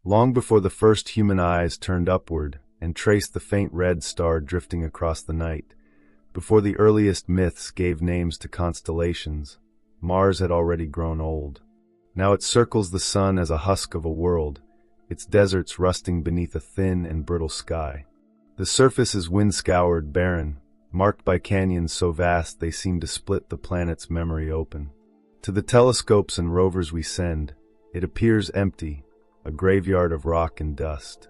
long before the first human eyes turned upward and traced the faint red star drifting across the night. Before the earliest myths gave names to constellations, Mars had already grown old. Now it circles the sun as a husk of a world, its deserts rusting beneath a thin and brittle sky. The surface is wind-scoured, barren, marked by canyons so vast they seem to split the planet's memory open. To the telescopes and rovers we send, it appears empty, a graveyard of rock and dust.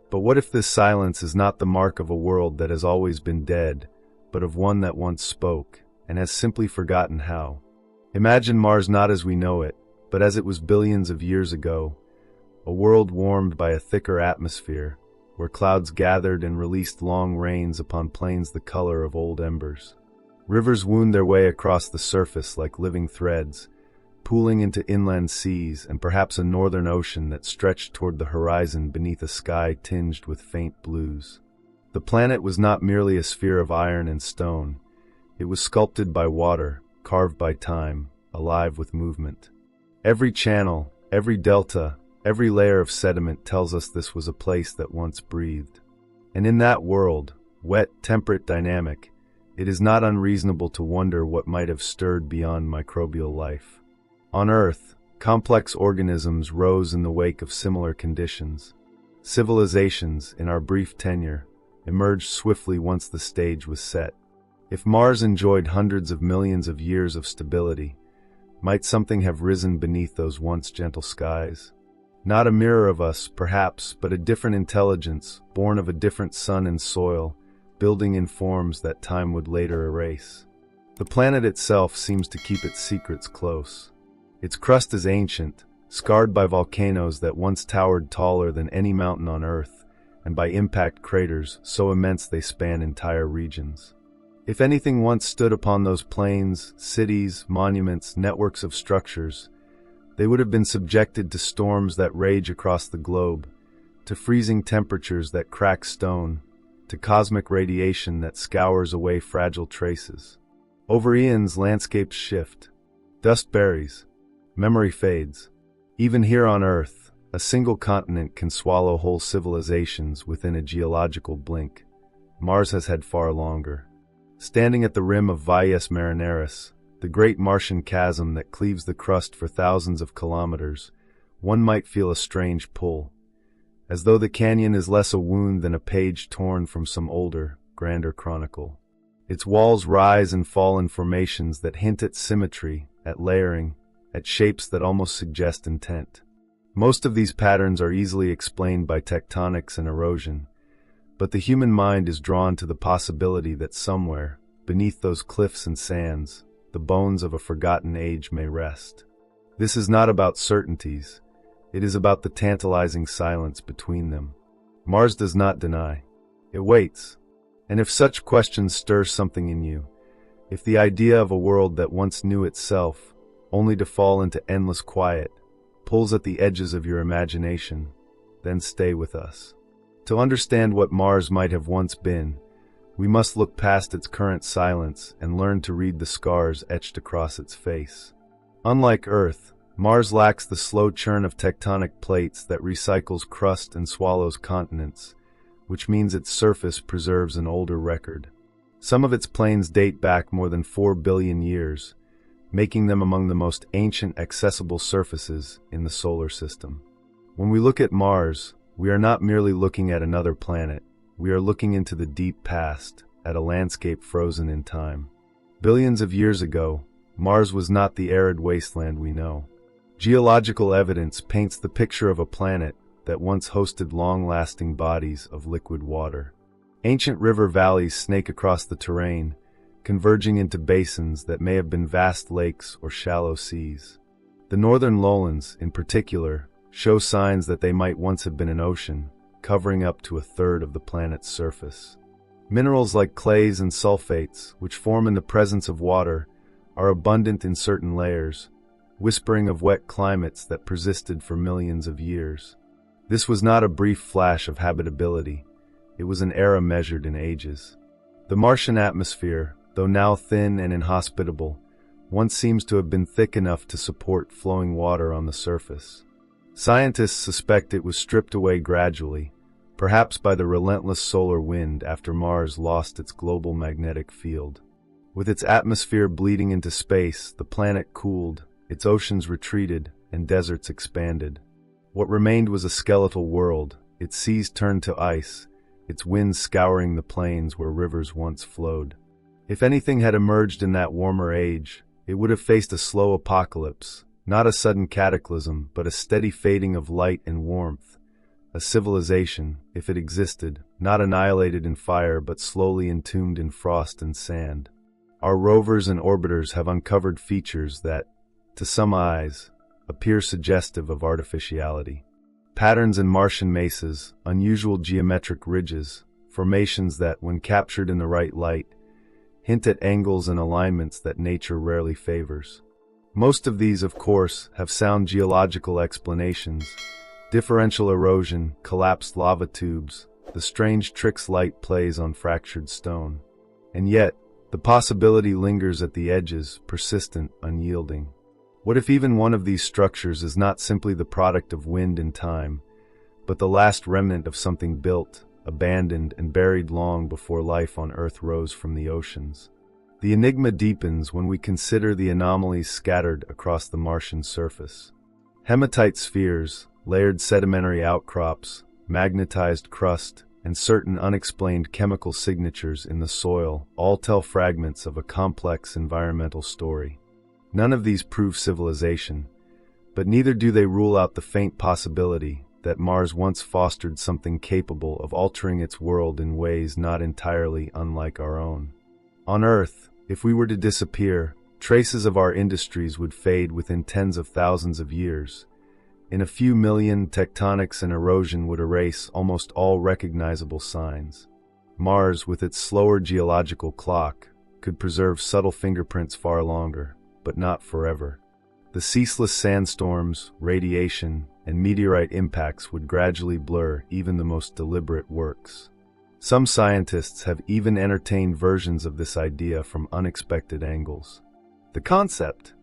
But what if this silence is not the mark of a world that has always been dead, but of one that once spoke, and has simply forgotten how? Imagine Mars not as we know it, but as it was billions of years ago, a world warmed by a thicker atmosphere, where clouds gathered and released long rains upon plains the color of old embers. Rivers wound their way across the surface like living threads, pooling into inland seas and perhaps a northern ocean that stretched toward the horizon beneath a sky tinged with faint blues. The planet was not merely a sphere of iron and stone. It was sculpted by water, carved by time, alive with movement. Every channel, every delta, every layer of sediment tells us this was a place that once breathed. And in that world, wet, temperate, dynamic, it is not unreasonable to wonder what might have stirred beyond microbial life. On Earth, complex organisms rose in the wake of similar conditions. Civilizations, in our brief tenure, emerged swiftly once the stage was set. If Mars enjoyed hundreds of millions of years of stability, might something have risen beneath those once gentle skies? Not a mirror of us, perhaps, but a different intelligence, born of a different sun and soil, building in forms that time would later erase. The planet itself seems to keep its secrets close. Its crust is ancient, scarred by volcanoes that once towered taller than any mountain on Earth, and by impact craters so immense they span entire regions. If anything once stood upon those plains, cities, monuments, networks of structures, they would have been subjected to storms that rage across the globe, to freezing temperatures that crack stone, to cosmic radiation that scours away fragile traces. Over eons, landscapes shift. Dust buries. Memory fades. Even here on Earth, a single continent can swallow whole civilizations within a geological blink. Mars has had far longer. Standing at the rim of Valles Marineris, the great Martian chasm that cleaves the crust for thousands of kilometers, one might feel a strange pull, as though the canyon is less a wound than a page torn from some older, grander chronicle. Its walls rise and fall in formations that hint at symmetry, at layering, at shapes that almost suggest intent. Most of these patterns are easily explained by tectonics and erosion, but the human mind is drawn to the possibility that somewhere, beneath those cliffs and sands, the bones of a forgotten age may rest. This is not about certainties. It is about the tantalizing silence between them. Mars does not deny. It waits. And if such questions stir something in you, if the idea of a world that once knew itself, only to fall into endless quiet, pulls at the edges of your imagination, then stay with us. To understand what Mars might have once been, we must look past its current silence and learn to read the scars etched across its face. Unlike Earth, Mars lacks the slow churn of tectonic plates that recycles crust and swallows continents, which means its surface preserves an older record. Some of its plains date back more than 4 billion years, making them among the most ancient accessible surfaces in the solar system. When we look at Mars, we are not merely looking at another planet, we are looking into the deep past, at a landscape frozen in time. Billions of years ago, Mars was not the arid wasteland we know. Geological evidence paints the picture of a planet that once hosted long-lasting bodies of liquid water. Ancient river valleys snake across the terrain, converging into basins that may have been vast lakes or shallow seas. The northern lowlands, in particular, show signs that they might once have been an ocean, covering up to a third of the planet's surface. Minerals like clays and sulfates, which form in the presence of water, are abundant in certain layers, whispering of wet climates that persisted for millions of years. This was not a brief flash of habitability, it was an era measured in ages. The Martian atmosphere, though now thin and inhospitable, once seems to have been thick enough to support flowing water on the surface. Scientists suspect it was stripped away gradually, perhaps by the relentless solar wind after Mars lost its global magnetic field. With its atmosphere bleeding into space, the planet cooled, its oceans retreated, and deserts expanded. What remained was a skeletal world, its seas turned to ice, its winds scouring the plains where rivers once flowed. If anything had emerged in that warmer age, it would have faced a slow apocalypse, not a sudden cataclysm, but a steady fading of light and warmth. A civilization, if it existed, not annihilated in fire but slowly entombed in frost and sand. Our rovers and orbiters have uncovered features that, to some eyes, appear suggestive of artificiality. Patterns in Martian mesas, unusual geometric ridges, formations that, when captured in the right light, hint at angles and alignments that nature rarely favors. Most of these, of course, have sound geological explanations: differential erosion, collapsed lava tubes, the strange tricks light plays on fractured stone. And yet, the possibility lingers at the edges, persistent, unyielding. What if even one of these structures is not simply the product of wind and time, but the last remnant of something built, abandoned, and buried long before life on Earth rose from the oceans? The enigma deepens when we consider the anomalies scattered across the Martian surface. Hematite spheres, layered sedimentary outcrops, magnetized crust, and certain unexplained chemical signatures in the soil all tell fragments of a complex environmental story. None of these prove civilization, but neither do they rule out the faint possibility that Mars once fostered something capable of altering its world in ways not entirely unlike our own. On Earth, if we were to disappear, traces of our industries would fade within tens of thousands of years. In a few million, tectonics and erosion would erase almost all recognizable signs. Mars, with its slower geological clock, could preserve subtle fingerprints far longer, but not forever. The ceaseless sandstorms, radiation, and meteorite impacts would gradually blur even the most deliberate works. Some scientists have even entertained versions of this idea from unexpected angles. The concept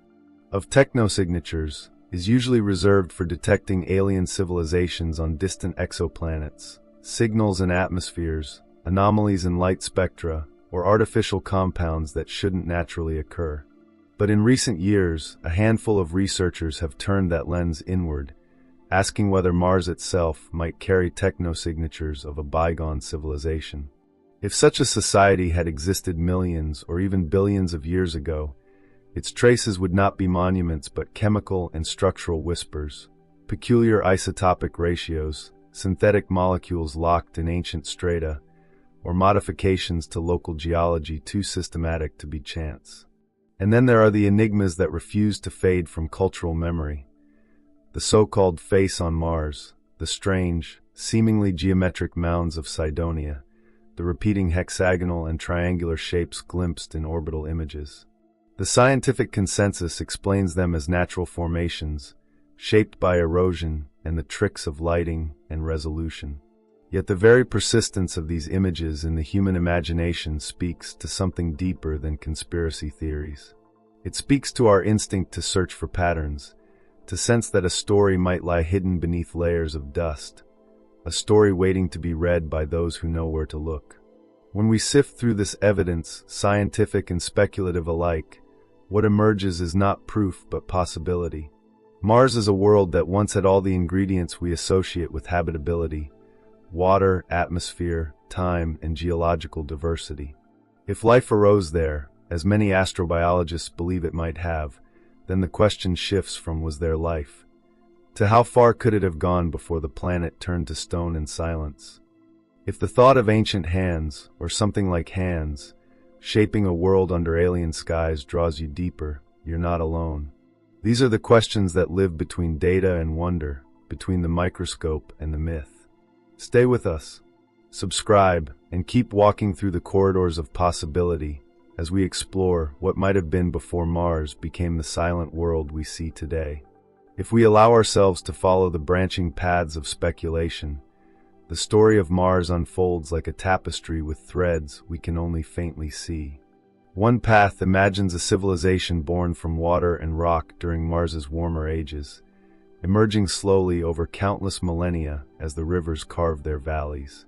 of technosignatures is usually reserved for detecting alien civilizations on distant exoplanets, signals in atmospheres, anomalies in light spectra, or artificial compounds that shouldn't naturally occur. But in recent years, a handful of researchers have turned that lens inward, asking whether Mars itself might carry technosignatures of a bygone civilization. If such a society had existed millions or even billions of years ago, its traces would not be monuments but chemical and structural whispers, peculiar isotopic ratios, synthetic molecules locked in ancient strata, or modifications to local geology too systematic to be chance. And then there are the enigmas that refuse to fade from cultural memory. The so-called face on Mars, the strange, seemingly geometric mounds of Cydonia, the repeating hexagonal and triangular shapes glimpsed in orbital images. The scientific consensus explains them as natural formations, shaped by erosion and the tricks of lighting and resolution. Yet the very persistence of these images in the human imagination speaks to something deeper than conspiracy theories. It speaks to our instinct to search for patterns, to sense that a story might lie hidden beneath layers of dust, a story waiting to be read by those who know where to look. When we sift through this evidence, scientific and speculative alike, what emerges is not proof but possibility. Mars is a world that once had all the ingredients we associate with habitability: water, atmosphere, time, and geological diversity. If life arose there, as many astrobiologists believe it might have, then the question shifts from was there life to how far could it have gone before the planet turned to stone and silence. If the thought of ancient hands, or something like hands, shaping a world under alien skies draws you deeper, you're not alone. These are the questions that live between data and wonder, between the microscope and the myth. Stay with us, subscribe, and keep walking through the corridors of possibility as we explore what might have been before Mars became the silent world we see today. If we allow ourselves to follow the branching paths of speculation, the story of Mars unfolds like a tapestry with threads we can only faintly see. One path imagines a civilization born from water and rock during Mars's warmer ages. emerging slowly over countless millennia as the rivers carved their valleys.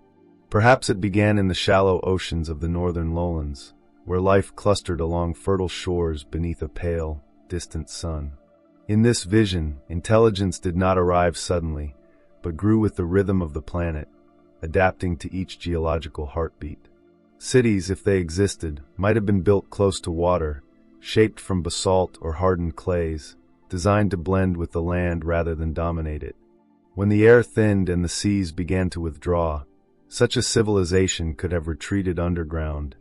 Perhaps it began in the shallow oceans of the northern lowlands, where life clustered along fertile shores beneath a pale, distant sun. In this vision, intelligence did not arrive suddenly, but grew with the rhythm of the planet, adapting to each geological heartbeat. Cities, if they existed, might have been built close to water, shaped from basalt or hardened clays, designed to blend with the land rather than dominate it. When the air thinned and the seas began to withdraw, such a civilization could have retreated underground,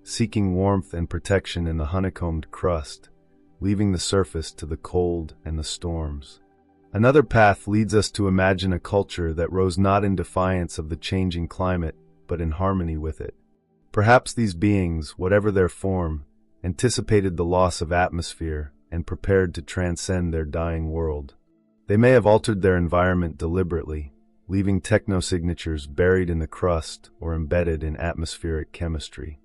seeking warmth and protection in the honeycombed crust, leaving the surface to the cold and the storms. Another path leads us to imagine a culture that rose not in defiance of the changing climate, but in harmony with it. Perhaps these beings, whatever their form, anticipated the loss of atmosphere and prepared to transcend their dying world. They may have altered their environment deliberately, leaving technosignatures buried in the crust or embedded in atmospheric chemistry.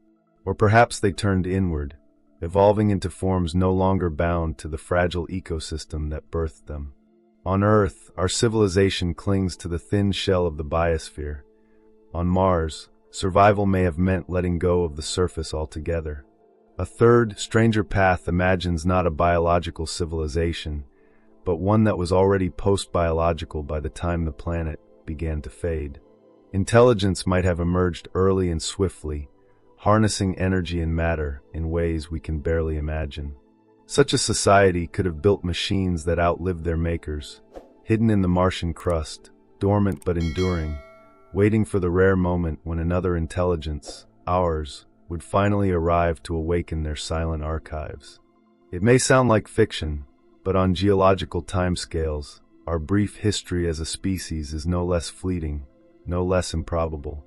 Or perhaps they turned inward, evolving into forms no longer bound to the fragile ecosystem that birthed them. On Earth, our civilization clings to the thin shell of the biosphere. On Mars, survival may have meant letting go of the surface altogether. A third, stranger path imagines not a biological civilization, but one that was already post-biological by the time the planet began to fade. Intelligence might have emerged early and swiftly, harnessing energy and matter in ways we can barely imagine. Such a society could have built machines that outlived their makers, hidden in the Martian crust, dormant but enduring, waiting for the rare moment when another intelligence, ours, would finally arrive to awaken their silent archives. It may sound like fiction, but on geological timescales, our brief history as a species is no less fleeting, no less improbable.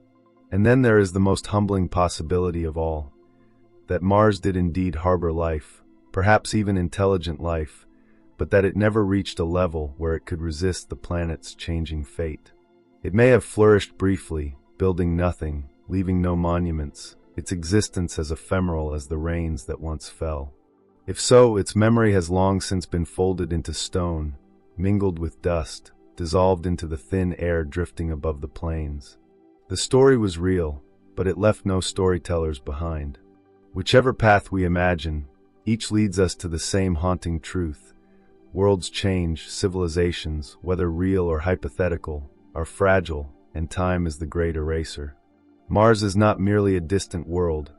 And then there is the most humbling possibility of all, that Mars did indeed harbor life, perhaps even intelligent life, but that it never reached a level where it could resist the planet's changing fate. It may have flourished briefly, building nothing, leaving no monuments, its existence as ephemeral as the rains that once fell. If so, its memory has long since been folded into stone, mingled with dust, dissolved into the thin air drifting above the plains. The story was real, but it left no storytellers behind. Whichever path we imagine, each leads us to the same haunting truth. Worlds change, civilizations, whether real or hypothetical, are fragile, and time is the great eraser. Mars is not merely a distant world,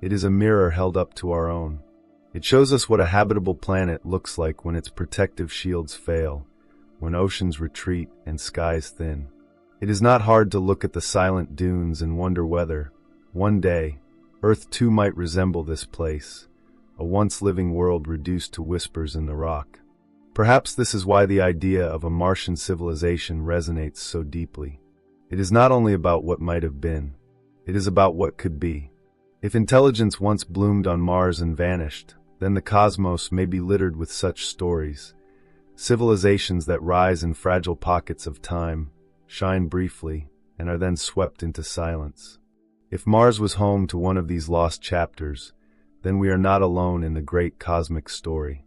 it is a mirror held up to our own. It shows us what a habitable planet looks like when its protective shields fail, when oceans retreat and skies thin. It is not hard to look at the silent dunes and wonder whether, one day, Earth too might resemble this place, a once living world reduced to whispers in the rock. Perhaps this is why the idea of a Martian civilization resonates so deeply. It is not only about what might have been, it is about what could be. If intelligence once bloomed on Mars and vanished, then the cosmos may be littered with such stories. Civilizations that rise in fragile pockets of time, shine briefly, and are then swept into silence. If Mars was home to one of these lost chapters, then we are not alone in the great cosmic story.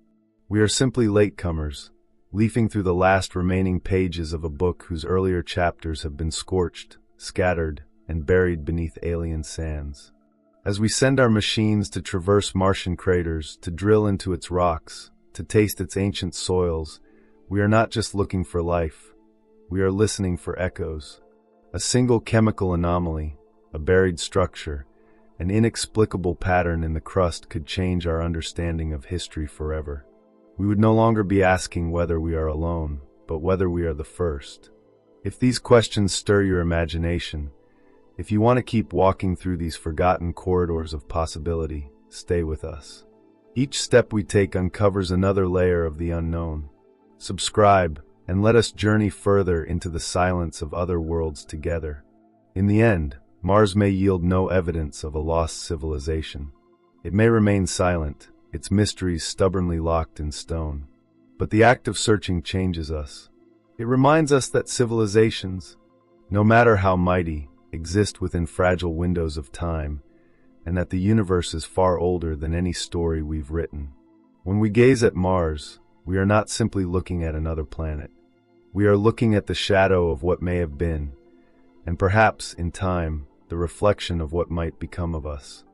We are simply latecomers, leafing through the last remaining pages of a book whose earlier chapters have been scorched, scattered, and buried beneath alien sands. As we send our machines to traverse Martian craters, to drill into its rocks, to taste its ancient soils, we are not just looking for life, we are listening for echoes. A single chemical anomaly, a buried structure, an inexplicable pattern in the crust could change our understanding of history forever. We would no longer be asking whether we are alone, but whether we are the first. If these questions stir your imagination, if you want to keep walking through these forgotten corridors of possibility, stay with us. Each step we take uncovers another layer of the unknown. Subscribe, and let us journey further into the silence of other worlds together. In the end, Mars may yield no evidence of a lost civilization. It may remain silent, its mysteries stubbornly locked in stone. But the act of searching changes us. It reminds us that civilizations, no matter how mighty, exist within fragile windows of time, and that the universe is far older than any story we've written. When we gaze at Mars, we are not simply looking at another planet. We are looking at the shadow of what may have been, and perhaps, in time, the reflection of what might become of us.